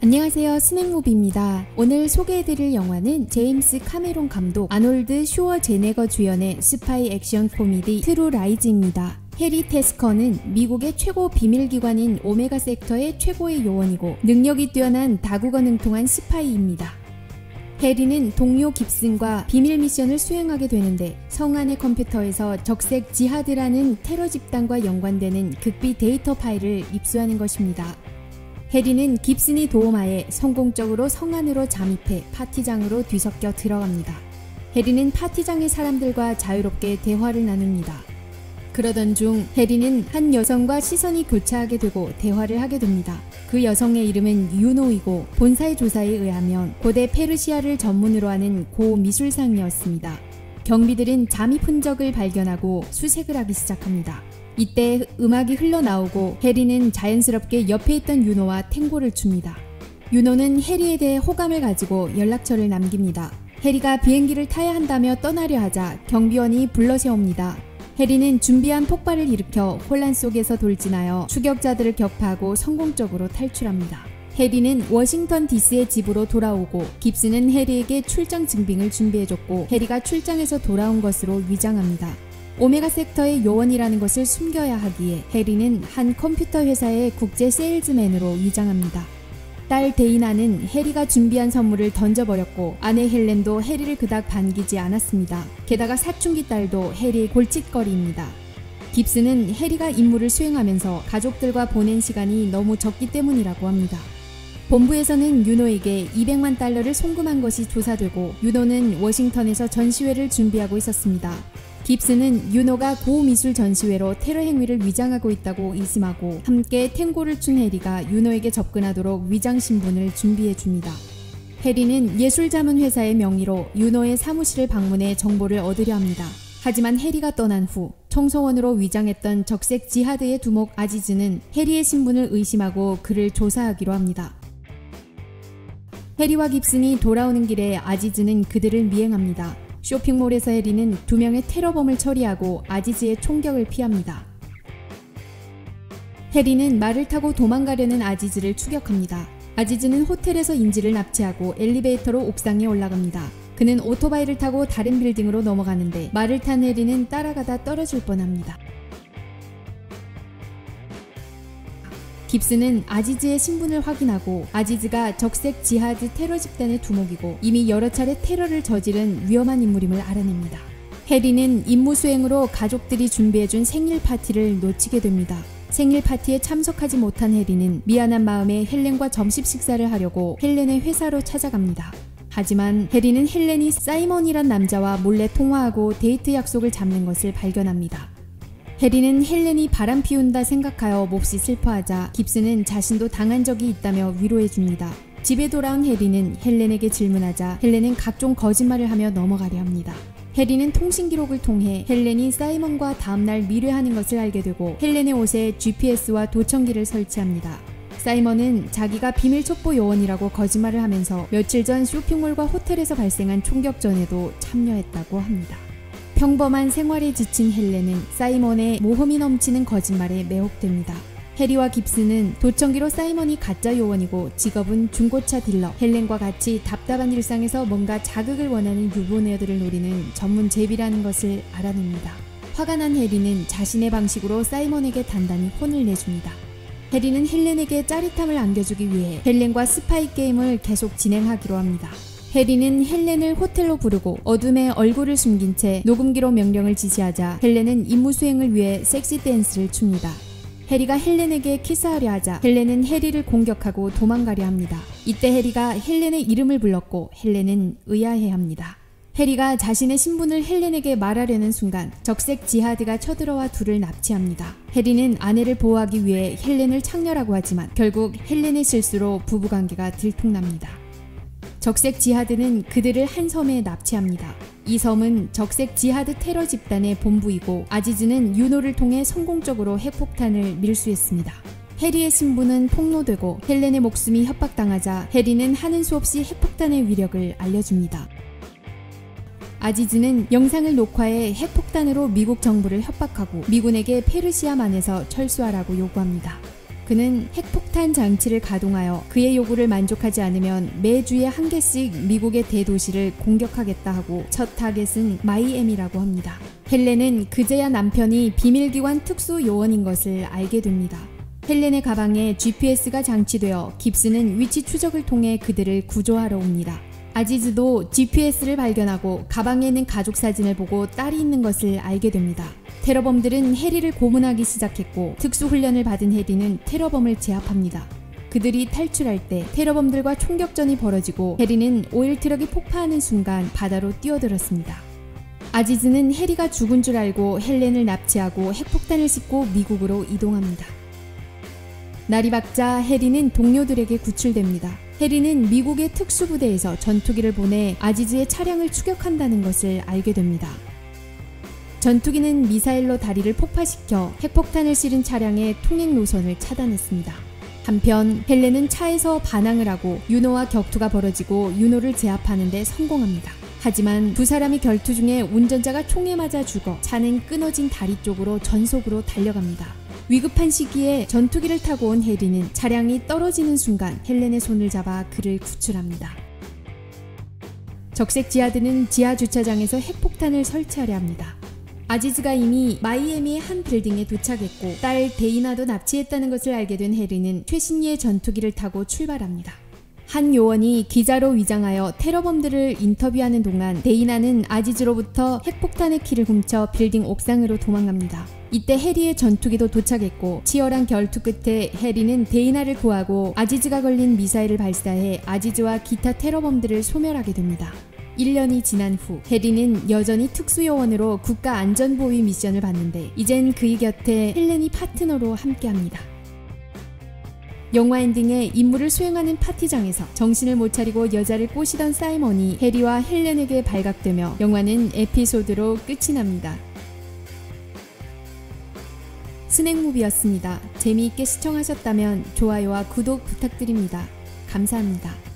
안녕하세요, 스낵무비입니다. 오늘 소개해드릴 영화는 제임스 카메론 감독, 아놀드 슈워제네거 주연의 스파이 액션 코미디 트루 라이즈입니다. 해리 태스커는 미국의 최고 비밀기관인 오메가 섹터의 최고의 요원이고 능력이 뛰어난 다국어 능통한 스파이입니다. 해리는 동료 깁슨과 비밀 미션을 수행하게 되는데 성 안의 컴퓨터에서 적색 지하드라는 테러 집단과 연관되는 극비 데이터 파일을 입수하는 것입니다. 해리는 깁슨이 도움하에 성공적으로 성 안으로 잠입해 파티장으로 뒤섞여 들어갑니다. 해리는 파티장의 사람들과 자유롭게 대화를 나눕니다. 그러던 중 해리는 한 여성과 시선이 교차하게 되고 대화를 하게 됩니다. 그 여성의 이름은 유노이고 본사의 조사에 의하면 고대 페르시아를 전문으로 하는 고 미술상이었습니다. 경비들은 잠입 흔적을 발견하고 수색을 하기 시작합니다. 이때 음악이 흘러나오고 해리는 자연스럽게 옆에 있던 유노와 탱고를 춥니다. 유노는 해리에 대해 호감을 가지고 연락처를 남깁니다. 해리가 비행기를 타야 한다며 떠나려 하자 경비원이 불러세웁니다. 해리는 준비한 폭발을 일으켜 혼란 속에서 돌진하여 추격자들을 격파하고 성공적으로 탈출합니다. 해리는 워싱턴 DC의 집으로 돌아오고 깁슨은 해리에게 출장 증빙을 준비해줬고 해리가 출장에서 돌아온 것으로 위장합니다. 오메가 섹터의 요원이라는 것을 숨겨야 하기에 해리는 한 컴퓨터 회사의 국제 세일즈맨으로 위장합니다. 딸 데이나는 해리가 준비한 선물을 던져버렸고 아내 헬렌도 해리를 그닥 반기지 않았습니다. 게다가 사춘기 딸도 해리의 골칫거리입니다. 깁슨은 해리가 임무를 수행하면서 가족들과 보낸 시간이 너무 적기 때문이라고 합니다. 본부에서는 유노에게 200만 달러를 송금한 것이 조사되고 유노는 워싱턴에서 전시회를 준비하고 있었습니다. 깁슨은 유노가 고미술 전시회로 테러 행위를 위장하고 있다고 의심하고 함께 탱고를 춘 해리가 유노에게 접근하도록 위장 신분을 준비해줍니다. 해리는 예술자문회사의 명의로 유노의 사무실을 방문해 정보를 얻으려 합니다. 하지만 해리가 떠난 후 청소원으로 위장했던 적색 지하드의 두목 아지즈는 해리의 신분을 의심하고 그를 조사하기로 합니다. 해리와 깁슨이 돌아오는 길에 아지즈는 그들을 미행합니다. 쇼핑몰에서 해리는 2명의 테러범을 처리하고 아지즈의 총격을 피합니다. 해리는 말을 타고 도망가려는 아지즈를 추격합니다. 아지즈는 호텔에서 인지를 납치하고 엘리베이터로 옥상에 올라갑니다. 그는 오토바이를 타고 다른 빌딩으로 넘어가는데 말을 탄 해리는 따라가다 떨어질 뻔합니다. 깁슨은 아지즈의 신분을 확인하고 아지즈가 적색 지하드 테러 집단의 두목이고 이미 여러 차례 테러를 저지른 위험한 인물임을 알아냅니다. 해리는 임무 수행으로 가족들이 준비해준 생일 파티를 놓치게 됩니다. 생일 파티에 참석하지 못한 해리는 미안한 마음에 헬렌과 점심 식사를 하려고 헬렌의 회사로 찾아갑니다. 하지만 해리는 헬렌이 사이먼이란 남자와 몰래 통화하고 데이트 약속을 잡는 것을 발견합니다. 해리는 헬렌이 바람 피운다 생각하여 몹시 슬퍼하자 깁슨은 자신도 당한 적이 있다며 위로해줍니다. 집에 돌아온 해리는 헬렌에게 질문하자 헬렌은 각종 거짓말을 하며 넘어가려 합니다. 해리는 통신 기록을 통해 헬렌이 사이먼과 다음날 미뢰하는 것을 알게 되고 헬렌의 옷에 GPS와 도청기를 설치합니다. 사이먼은 자기가 비밀 첩보 요원이라고 거짓말을 하면서 며칠 전 쇼핑몰과 호텔에서 발생한 총격전에도 참여했다고 합니다. 평범한 생활에 지친 헬렌은 사이먼의 모험이 넘치는 거짓말에 매혹됩니다. 해리와 깁슨은 도청기로 사이먼이 가짜 요원이고 직업은 중고차 딜러, 헬렌과 같이 답답한 일상에서 뭔가 자극을 원하는 유부녀들을 노리는 전문 제비라는 것을 알아냅니다. 화가 난 해리는 자신의 방식으로 사이먼에게 단단히 혼을 내줍니다. 해리는 헬렌에게 짜릿함을 안겨주기 위해 헬렌과 스파이 게임을 계속 진행하기로 합니다. 해리는 헬렌을 호텔로 부르고 어둠에 얼굴을 숨긴 채 녹음기로 명령을 지시하자 헬렌은 임무 수행을 위해 섹시 댄스를 춥니다. 해리가 헬렌에게 키스하려 하자 헬렌은 해리를 공격하고 도망가려 합니다. 이때 해리가 헬렌의 이름을 불렀고 헬렌은 의아해합니다. 해리가 자신의 신분을 헬렌에게 말하려는 순간 적색 지하드가 쳐들어와 둘을 납치합니다. 해리는 아내를 보호하기 위해 헬렌을 창녀라고 하지만 결국 헬렌의 실수로 부부관계가 들통납니다. 적색 지하드는 그들을 한 섬에 납치합니다. 이 섬은 적색 지하드 테러 집단의 본부이고 아지즈는 유노를 통해 성공적으로 핵폭탄을 밀수했습니다. 해리의 신분은 폭로되고 헬렌의 목숨이 협박당하자 해리는 하는 수 없이 핵폭탄의 위력을 알려줍니다. 아지즈는 영상을 녹화해 핵폭탄으로 미국 정부를 협박하고 미군에게 페르시아만에서 철수하라고 요구합니다. 그는 핵폭탄 장치를 가동하여 그의 요구를 만족하지 않으면 매주에 한 개씩 미국의 대도시를 공격하겠다 하고 첫 타겟은 마이애미라고 합니다. 헬렌은 그제야 남편이 비밀기관 특수 요원인 것을 알게 됩니다. 헬렌의 가방에 GPS가 장치되어 깁스는 위치 추적을 통해 그들을 구조하러 옵니다. 아지즈도 GPS를 발견하고 가방에 있는 가족 사진을 보고 딸이 있는 것을 알게 됩니다. 테러범들은 해리를 고문하기 시작했고 특수훈련을 받은 해리는 테러범을 제압합니다. 그들이 탈출할 때 테러범들과 총격전이 벌어지고 해리는 오일 트럭이 폭파하는 순간 바다로 뛰어들었습니다. 아지즈는 해리가 죽은 줄 알고 헬렌을 납치하고 핵폭탄을 싣고 미국으로 이동합니다. 날이 밝자 해리는 동료들에게 구출됩니다. 해리는 미국의 특수부대에서 전투기를 보내 아지즈의 차량을 추격한다는 것을 알게 됩니다. 전투기는 미사일로 다리를 폭파시켜 핵폭탄을 실은 차량의 통행 노선을 차단했습니다. 한편 헬렌은 차에서 반항을 하고 윤호와 격투가 벌어지고 윤호를 제압하는 데 성공합니다. 하지만 두 사람이 결투 중에 운전자가 총에 맞아 죽어 차는 끊어진 다리 쪽으로 전속으로 달려갑니다. 위급한 시기에 전투기를 타고 온 해리는 차량이 떨어지는 순간 헬렌의 손을 잡아 그를 구출합니다. 적색 지하드는 지하 주차장에서 핵폭탄을 설치하려 합니다. 아지즈가 이미 마이애미의 한 빌딩에 도착했고 딸 데이나도 납치했다는 것을 알게 된 해리는 최신의 전투기를 타고 출발합니다. 한 요원이 기자로 위장하여 테러범들을 인터뷰하는 동안 데이나는 아지즈로부터 핵폭탄의 키를 훔쳐 빌딩 옥상으로 도망갑니다. 이때 해리의 전투기도 도착했고 치열한 결투 끝에 해리는 데이나를 구하고 아지즈가 걸린 미사일을 발사해 아지즈와 기타 테러범들을 소멸하게 됩니다. 1년이 지난 후 해리는 여전히 특수요원으로 국가안전보위 미션을 받는데 이젠 그의 곁에 헬렌이 파트너로 함께합니다. 영화 엔딩에 임무를 수행하는 파티장에서 정신을 못 차리고 여자를 꼬시던 사이먼이 해리와 헬렌에게 발각되며 영화는 에피소드로 끝이 납니다. 스낵무비였습니다. 재미있게 시청하셨다면 좋아요와 구독 부탁드립니다. 감사합니다.